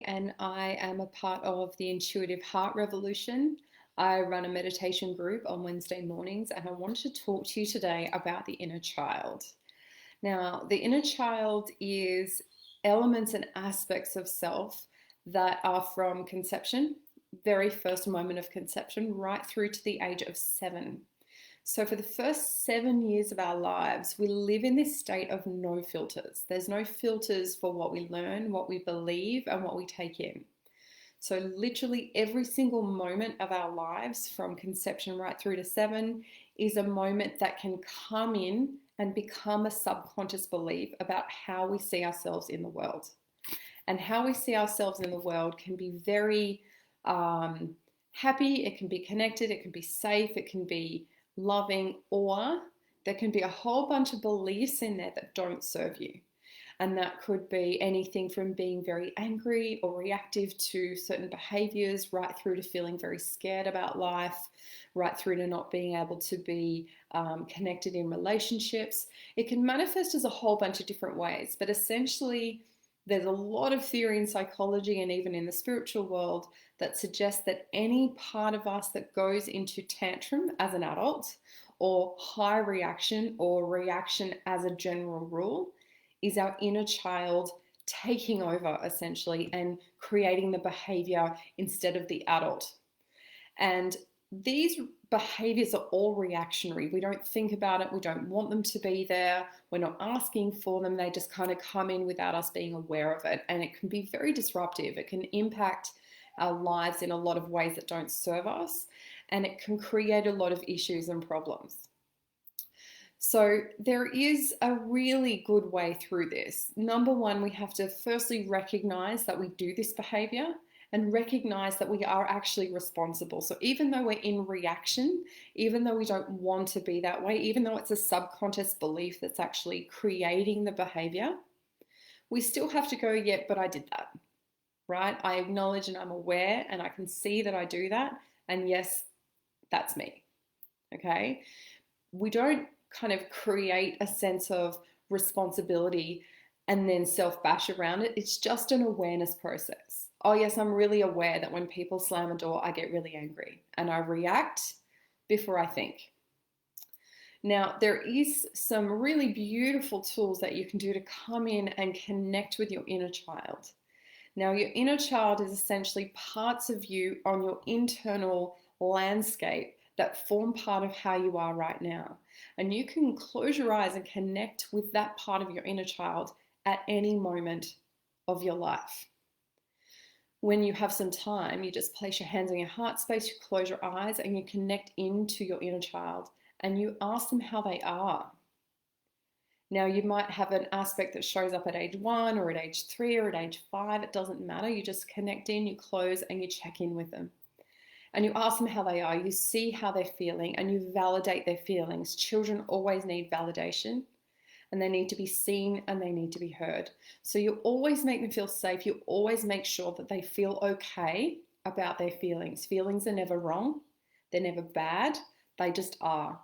and I am a part of the Intuitive Heart Revolution. I run a meditation group on Wednesday mornings, and I wanted to talk to you today about the inner child. Now, the inner child is elements and aspects of self that are from conception, very first moment of conception, right through to the age of 7. So, for the first 7 years of our lives, we live in this state of no filters. There's no filters for what we learn, what we believe, and what we take in. So, literally, every single moment of our lives, from conception right through to 7, is a moment that can come in and become a subconscious belief about how we see ourselves in the world. And how we see ourselves in the world can be very happy, it can be connected, it can be safe, it can be loving, or there can be a whole bunch of beliefs in there that don't serve you. And that could be anything from being very angry or reactive to certain behaviors, right through to feeling very scared about life, right through to not being able to be connected in relationships. It can manifest as a whole bunch of different ways, but essentially, there's a lot of theory in psychology and even in the spiritual world that suggests that any part of us that goes into tantrum as an adult, or high reaction or reaction as a general rule, is our inner child taking over essentially and creating the behavior instead of the adult. And these behaviors are all reactionary. We don't think about it. We don't want them to be there. We're not asking for them. They just kind of come in without us being aware of it. And it can be very disruptive. It can impact our lives in a lot of ways that don't serve us. And it can create a lot of issues and problems. So there is a really good way through this. Number one, we have to firstly recognize that we do this behavior and recognize that we are actually responsible. So even though we're in reaction, even though we don't want to be that way, even though it's a subconscious belief that's actually creating the behavior, we still have to go, yeah, but I did that, right? I acknowledge and I'm aware and I can see that I do that. And yes, that's me, okay? We don't kind of create a sense of responsibility and then self-bash around it. It's just an awareness process. Oh yes, I'm really aware that when people slam a door, I get really angry and I react before I think. Now, there is some really beautiful tools that you can do to come in and connect with your inner child. Now, your inner child is essentially parts of you on your internal landscape that form part of how you are right now. And you can close your eyes and connect with that part of your inner child at any moment of your life. When you have some time, you just place your hands on your heart space, you close your eyes, and you connect into your inner child and you ask them how they are. Now, you might have an aspect that shows up at age 1 or at age 3 or at age 5. It doesn't matter. You just connect in, you close, and you check in with them. And you ask them how they are. You see how they're feeling and you validate their feelings. Children always need validation, and they need to be seen and they need to be heard. So you always make them feel safe. You always make sure that they feel okay about their feelings. Feelings are never wrong. They're never bad. They just are.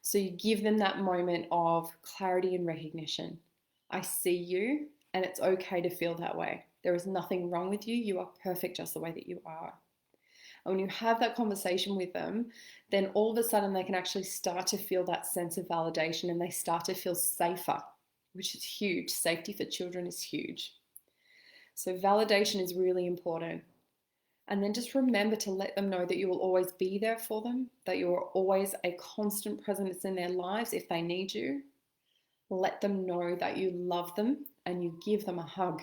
So you give them that moment of clarity and recognition. I see you and it's okay to feel that way. There is nothing wrong with you. You are perfect just the way that you are. And when you have that conversation with them, then all of a sudden they can actually start to feel that sense of validation and they start to feel safer, which is huge. Safety for children is huge. So validation is really important. And then just remember to let them know that you will always be there for them, that you are always a constant presence in their lives if they need you. Let them know that you love them and you give them a hug.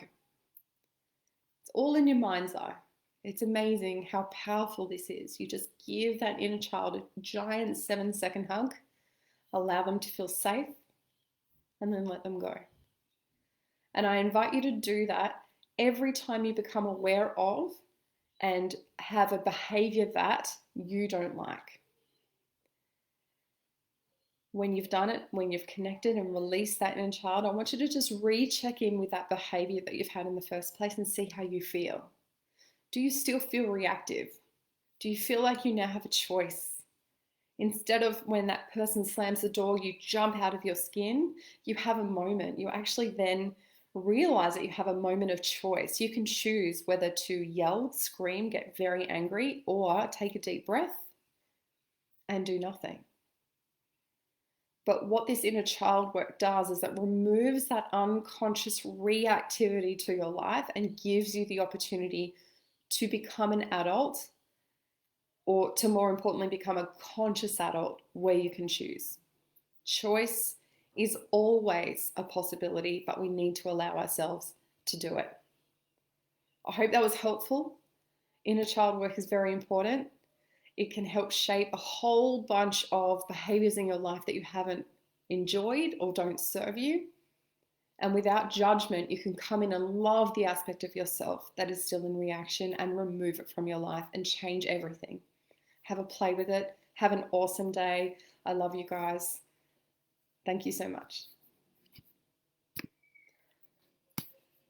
It's all in your mind's eye. It's amazing how powerful this is. You just give that inner child a giant 7-second hug, allow them to feel safe, and then let them go. And I invite you to do that every time you become aware of and have a behavior that you don't like. When you've done it, when you've connected and released that inner child, I want you to just recheck in with that behavior that you've had in the first place and see how you feel. Do you still feel reactive? Do you feel like you now have a choice? Instead of when that person slams the door, you jump out of your skin, you have a moment. You actually then Realize that you have a moment of choice. You can choose whether to yell, scream, get very angry, or take a deep breath and do nothing. But what this inner child work does is it removes that unconscious reactivity to your life and gives you the opportunity to become an adult, or to more importantly, become a conscious adult where you can choose. Choice is always a possibility, but we need to allow ourselves to do it. I hope that was helpful. Inner child work is very important. It can help shape a whole bunch of behaviors in your life that you haven't enjoyed or don't serve you. And without judgment, you can come in and love the aspect of yourself that is still in reaction and remove it from your life and change everything. Have a play with it. Have an awesome day. I love you guys. Thank you so much.